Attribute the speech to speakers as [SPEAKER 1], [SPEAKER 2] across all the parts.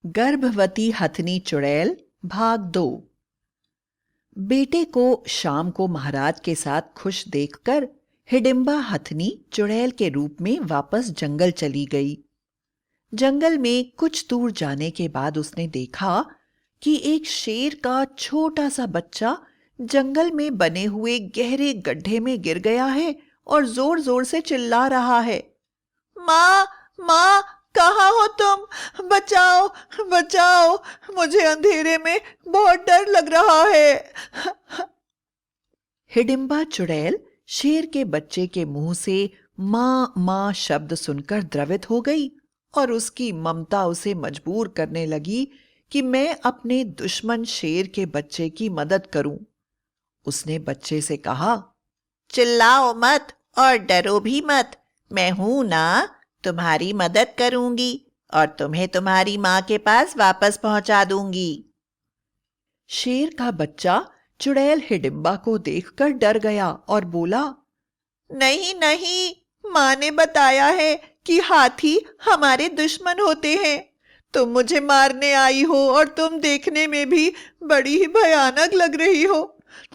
[SPEAKER 1] गर्भवती हथनी चुड़ैल भाग 2। बेटे को शाम को महाराज के साथ खुश देखकर हिडिंबा हथनी चुड़ैल के रूप में वापस जंगल चली गई। जंगल में कुछ दूर जाने के बाद उसने देखा कि एक शेर का छोटा सा बच्चा जंगल में बने हुए गहरे गड्ढे में गिर गया है और जोर जोर से चिल्ला रहा है। माँ, माँ, कहाँ हो तुम? बचाओ, बचाओ, मुझे अंधेरे में बहुत डर लग रहा है। हिडिंबा चुड़ैल शेर के बच्चे के मुंह से माँ माँ शब्द सुनकर द्रवित हो गई और उसकी ममता उसे मजबूर करने लगी कि मैं अपने दुश्मन शेर के बच्चे की मदद करूं। उसने बच्चे से कहा, चिल्लाओ मत और डरो भी मत, मैं हूं ना, तुम्हारी मदद करूंगी और तुम्हें तुम्हारी माँ के पास वापस पहुंचा दूंगी। शेर का बच्चा चुड़ैल हिडिंबा को देखकर डर गया और बोला, नहीं नहीं, माँ ने बताया है कि हाथी हमारे दुश्मन होते हैं। तुम मुझे मारने आई हो और तुम देखने में भी बड़ी ही भयानक लग रही हो।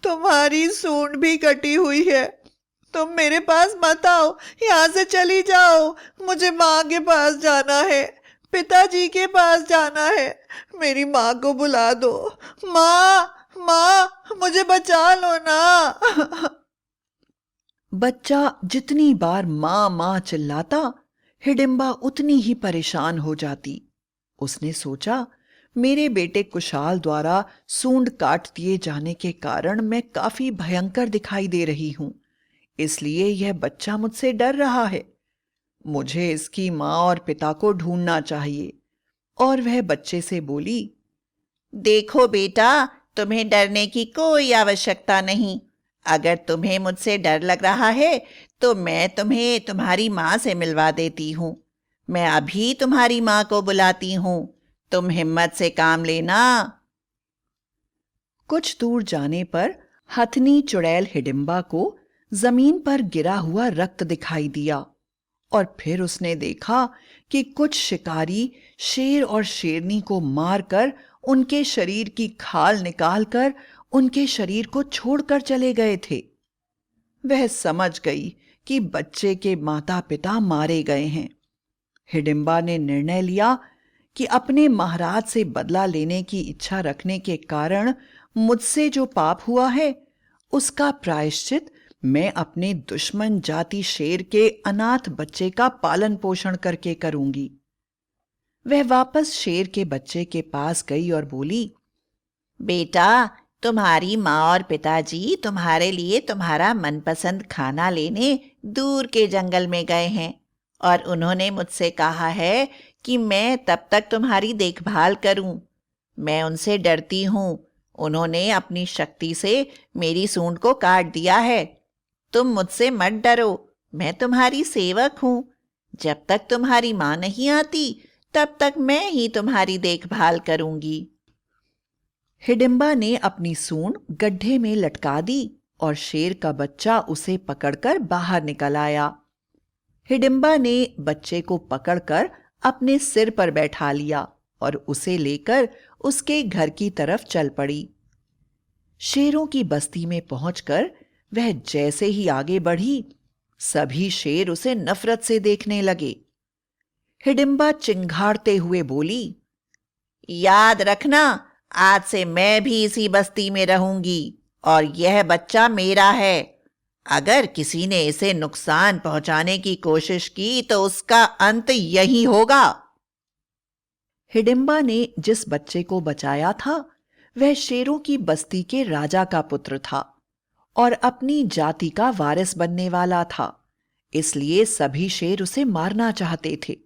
[SPEAKER 1] तुम्हारी सूंड भी कटी हुई है। तुम मेरे पास मत आओ, यहाँ से चली जाओ। मुझे माँ के पास जाना है, पिताजी के पास जाना है। मेरी माँ को बुला दो। माँ, माँ, मुझे बचा लो ना। बच्चा जितनी बार माँ माँ चिल्लाता, हिडिंबा उतनी ही परेशान हो जाती। उसने सोचा, मेरे बेटे कुशाल द्वारा सूंड काट दिए जाने के कारण मैं काफी भयंकर दिखाई दे रही हूं, इसलिए यह बच्चा मुझसे डर रहा है। मुझे इसकी माँ और पिता को ढूंढना चाहिए। और वह बच्चे से बोली, देखो बेटा, तुम्हें डरने की कोई आवश्यकता नहीं। अगर तुम्हें मुझसे डर लग रहा है तो मैं तुम्हें तुम्हारी माँ से मिलवा देती हूँ। मैं अभी तुम्हारी माँ को बुलाती हूँ। तुम हिम्मत से काम लेना। कुछ दूर जाने पर हथनी चुड़ैल हिडिंबा को जमीन पर गिरा हुआ रक्त दिखाई दिया और फिर उसने देखा कि कुछ शिकारी शेर और शेरनी को मारकर उनके शरीर की खाल निकालकर उनके शरीर को छोड़कर चले गए थे। वह समझ गई कि बच्चे के माता पिता मारे गए हैं। हिडिंबा ने निर्णय लिया कि अपने महाराज से बदला लेने की इच्छा रखने के कारण मुझसे जो पाप हुआ है उसका प्रायश्चित मैं अपने दुश्मन जाति शेर के अनाथ बच्चे का पालन पोषण करके करूंगी। वह वापस शेर के बच्चे के पास गई और बोली, बेटा, तुम्हारी माँ और पिताजी तुम्हारे लिए तुम्हारा मनपसंद खाना लेने दूर के जंगल में गए हैं और उन्होंने मुझसे कहा है कि मैं तब तक तुम्हारी देखभाल करूं। मैं उनसे डरती हूं। उन्होंने अपनी शक्ति से मेरी सूंड को काट दिया है। तुम मुझसे मत डरो, मैं तुम्हारी सेवक हूं। जब तक तुम्हारी माँ नहीं आती तब तक मैं ही तुम्हारी देखभाल करूंगी। हिडिंबा ने अपनी सूंड गड्ढे में लटका दी और शेर का बच्चा उसे पकड़कर बाहर निकल आया। हिडिंबा ने बच्चे को पकड़कर अपने सिर पर बैठा लिया और उसे लेकर उसके घर की तरफ चल पड़ी। शेरों की बस्ती में पहुंचकर वह जैसे ही आगे बढ़ी, सभी शेर उसे नफरत से देखने लगे। हिडिंबा चिंघाड़ते हुए बोली, याद रखना, आज से मैं भी इसी बस्ती में रहूंगी और यह बच्चा मेरा है। अगर किसी ने इसे नुकसान पहुंचाने की कोशिश की तो उसका अंत यही होगा। हिडिंबा ने जिस बच्चे को बचाया था वह शेरों की बस्ती के राजा का पुत्र था और अपनी जाति का वारिस बनने वाला था, इसलिए सभी शेर उसे मारना चाहते थे,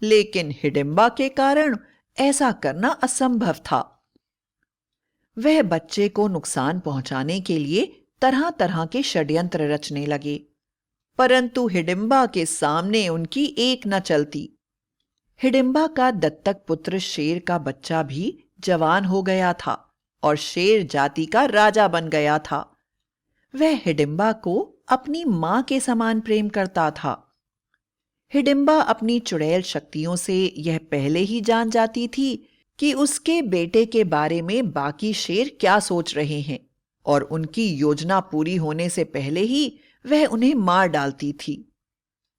[SPEAKER 1] लेकिन हिडिंबा के कारण ऐसा करना असंभव था। वह बच्चे को नुकसान पहुंचाने के लिए तरह तरह के षड्यंत्र रचने लगे, परंतु हिडिंबा के सामने उनकी एक न चलती। हिडिंबा का दत्तक पुत्र शेर का बच्चा भी जवान हो गया था और शेर जाति का राजा बन गया था। वह हिडिंबा को अपनी मां के समान प्रेम करता था। हिडिंबा अपनी चुड़ैल शक्तियों से यह पहले ही जान जाती थी कि उसके बेटे के बारे में बाकी शेर क्या सोच रहे हैं, और उनकी योजना पूरी होने से पहले ही वह उन्हें मार डालती थी।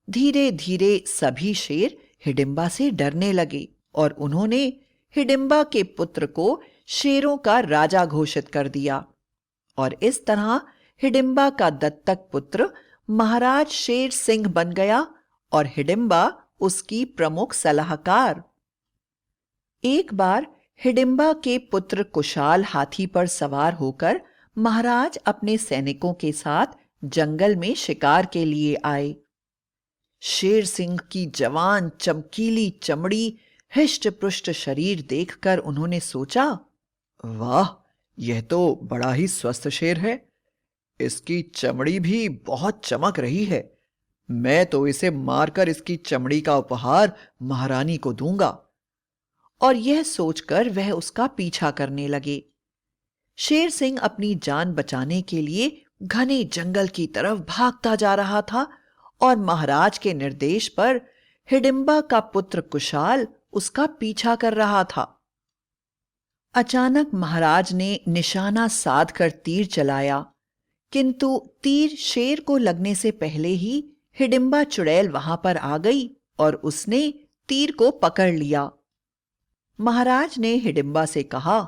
[SPEAKER 1] धीरे धीरे सभी शेर हिडिंबा से डरने लगे और उन्होंने हिडिंबा के पुत्र को शेरों का राजा घोषित कर दिया, और इस तरह हिडिंबा का दत्तक पुत्र महाराज शेर सिंह बन गया और हिडिंबा उसकी प्रमुख सलाहकार। एक बार हिडिंबा के पुत्र कुशाल हाथी पर सवार होकर महाराज अपने सैनिकों के साथ जंगल में शिकार के लिए आए। शेर सिंह की जवान चमकीली चमड़ी, हिष्ट पुष्ट शरीर देखकर उन्होंने सोचा, वाह, यह तो बड़ा ही स्वस्थ शेर है। इसकी चमड़ी भी बहुत चमक रही है। मैं तो इसे मारकर इसकी चमड़ी का उपहार महारानी को दूंगा। और यह सोचकर वह उसका पीछा करने लगे। शेर सिंह अपनी जान बचाने के लिए घने जंगल की तरफ भागता जा रहा था और महाराज के निर्देश पर हिडिंबा का पुत्र कुशाल उसका पीछा कर रहा था। अचानक महाराज ने निशाना साध कर तीर चलाया, किंतु तीर शेर को लगने से पहले ही हिडिंबा चुड़ैल वहां पर आ गई और उसने तीर को पकड़ लिया। महाराज ने हिडिंबा से कहा,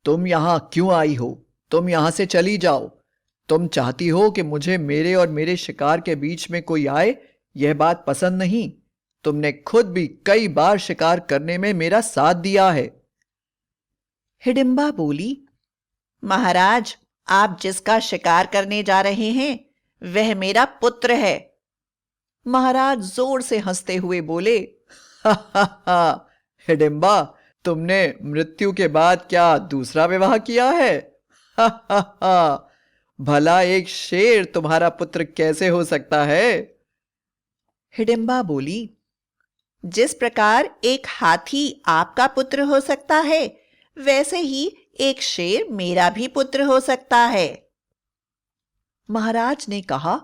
[SPEAKER 1] तुम यहां क्यों आई हो? तुम यहां से चली जाओ। तुम चाहती हो कि मुझे मेरे और मेरे शिकार के बीच में कोई आए? यह बात पसंद नहीं। तुमने खुद भी कई बार शिकार करने में मेरा साथ दिया है। हिडिंबा बोली, महाराज, आप जिसका शिकार करने जा रहे हैं वह मेरा पुत्र है। महाराज जोर से हंसते हुए बोले, हा हा हा, हिडिंबा, तुमने मृत्यु के बाद क्या दूसरा विवाह किया है? हा हा हा, भला एक शेर तुम्हारा पुत्र कैसे हो सकता है? हिडिंबा बोली, जिस प्रकार एक हाथी आपका पुत्र हो सकता है, वैसे ही एक शेर मेरा भी पुत्र हो सकता है। महाराज ने कहा,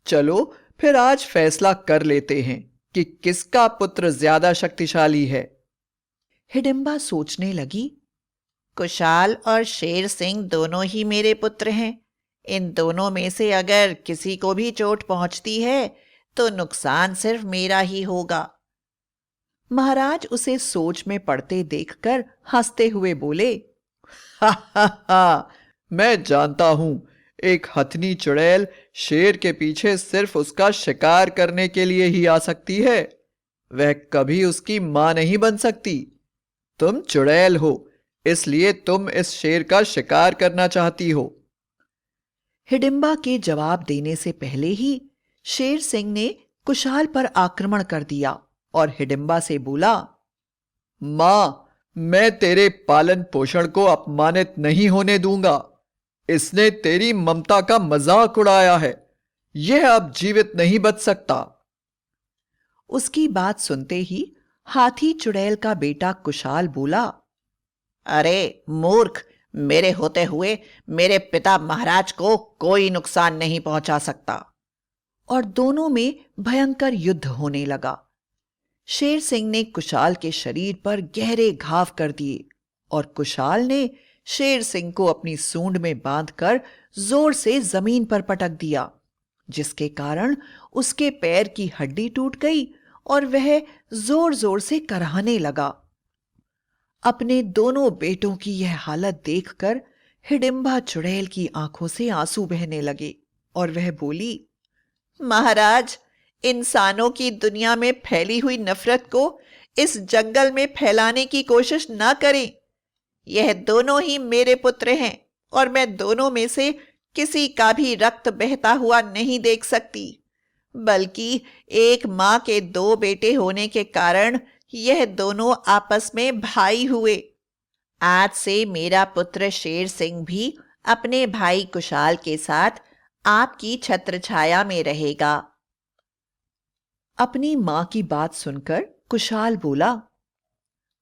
[SPEAKER 1] चलो फिर आज फैसला कर लेते हैं कि किसका पुत्र ज्यादा शक्तिशाली है। हिडिंबा सोचने लगी, कुशाल और शेर सिंह दोनों ही मेरे पुत्र हैं। इन दोनों में से अगर किसी को भी चोट पहुंचती है तो नुकसान सिर्फ मेरा ही होगा। महाराज उसे सोच में पड़ते देखकर हंसते हुए बोले, हा हा हा, मैं जानता हूं, एक हथनी चुड़ैल शेर के पीछे सिर्फ उसका शिकार करने के लिए ही आ सकती है। वह कभी उसकी मां नहीं बन सकती। तुम चुड़ैल हो, इसलिए तुम इस शेर का शिकार करना चाहती हो। हिडिंबा के जवाब देने से पहले ही शेर सिंह ने कुशाल पर आक्रमण कर दिया और हिडिंबा से बोला, मां, मैं तेरे पालन पोषण को अपमानित नहीं होने दूंगा। इसने तेरी ममता का मजाक उड़ाया है। यह अब जीवित नहीं बच सकता। उसकी बात सुनते ही हाथी चुड़ैल का बेटा कुशाल बोला, अरे मूर्ख, मेरे होते हुए मेरे पिता महाराज को कोई नुकसान नहीं पहुंचा सकता। और दोनों में भयंकर युद्ध होने लगा। शेर सिंह ने कुशाल के शरीर पर गहरे घाव कर दिए और कुशाल ने शेर सिंह को अपनी सूंड में बांधकर जोर से जमीन पर पटक दिया, जिसके कारण उसके पैर की हड्डी टूट गई और वह जोर जोर से कराहने लगा। अपने दोनों बेटों की यह हालत देखकर हिडिंबा चुड़ैल की आंखों से आंसू बहने लगे और वह बोली, महाराज, इंसानों की दुनिया में फैली हुई नफरत को इस जंगल में फैलाने की कोशिश ना करें। यह दोनों ही मेरे पुत्र हैं और मैं दोनों में से किसी का भी रक्त बहता हुआ नहीं देख सकती, बल्कि एक मां के दो बेटे होने के कारण यह दोनों आपस में भाई हुए। आज से मेरा पुत्र शेर सिंह भी अपने भाई कुशाल के साथ आपकी छत्र छाया में रहेगा। अपनी मां की बात सुनकर कुशाल बोला,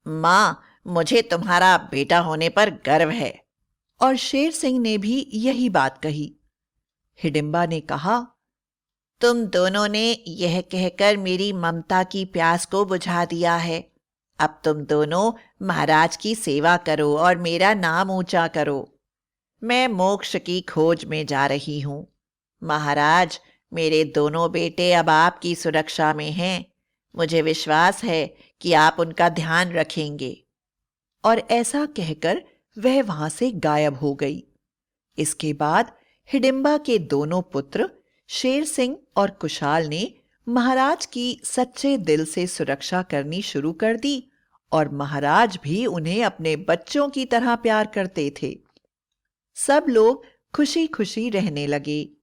[SPEAKER 1] मां, मुझे तुम्हारा बेटा होने पर गर्व है। और शेर सिंह ने भी यही बात कही। हिडिंबा ने कहा, तुम दोनों ने यह कहकर मेरी ममता की प्यास को बुझा दिया है।
[SPEAKER 2] अब तुम दोनों महाराज की सेवा करो और मेरा नाम ऊंचा करो। मैं मोक्ष की खोज में जा रही हूँ। महाराज, मेरे दोनों बेटे अब आपकी सुरक्षा में हैं। मुझे विश्वास है कि आप उनका ध्यान रखेंगे।
[SPEAKER 1] और ऐसा कहकर वह वहां से गायब हो गई। इसके बाद हिडिंबा के दोनों पुत्र शेर सिंह और कुशाल ने महाराज की सच्चे दिल से सुरक्षा करनी शुरू कर दी और महाराज भी उन्हें अपने बच्चों की तरह प्यार करते थे। सब लोग खुशी खुशी रहने लगे।